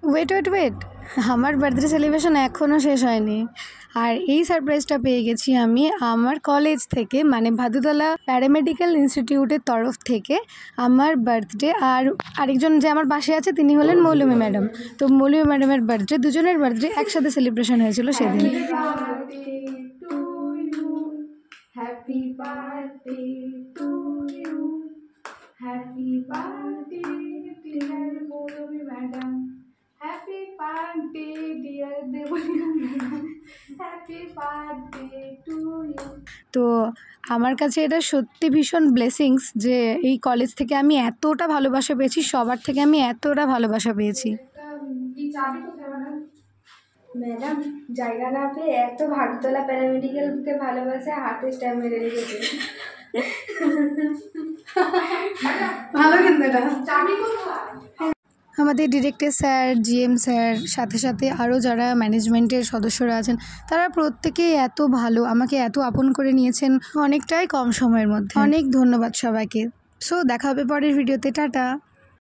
Wait, আমার birthday celebration এখনও শেষ হয়নি। আর এই সারপ্রাইজটা পেয়ে গেছি আমি আমার কলেজ থেকে, মানে ভাদুতলা প্যারামেডিক্যাল ইনস্টিটিউটের তরফ থেকে। আমার বার্থডে আর আরেকজন যে আমার পাশে আছে তিনি হলেন মৌলুমি ম্যাডাম। তো মৌলুমি ম্যাডামের বার্থডে, দুজনের বার্থডে একসাথে সেলিব্রেশন হয়েছিল সেদিন। Happy birthday to you. Happy birthday dear Moulomi madam. Happy birthday dear Devolina madam. Happy birthday to you. তো আমার কাছে এটা সত্যি ভীষণ ব্লেসিংস যে এই কলেজ থেকে আমি এতটা ভালোবাসা পেয়েছি, সবার থেকে আমি এতটা ভালোবাসা পেয়েছি। ম্যাডাম জায়গা না পেয়ে এত ভাগতলা প্যারামেডিক্যালকে ভালোবাসে হাতে স্ট্যাম্প মেরে রেখেছে। ভালো কিন্তু এটা। আমাদের ডিরেক্টর স্যার, জিএম স্যার, সাথে সাথে আরও যারা ম্যানেজমেন্টের সদস্যরা আছেন, তারা প্রত্যেকেই এত ভালো, আমাকে এত আপন করে নিয়েছেন অনেকটাই কম সময়ের মধ্যে। অনেক ধন্যবাদ সবাইকে। সো দেখা হবে পরের ভিডিওতে। টাটা।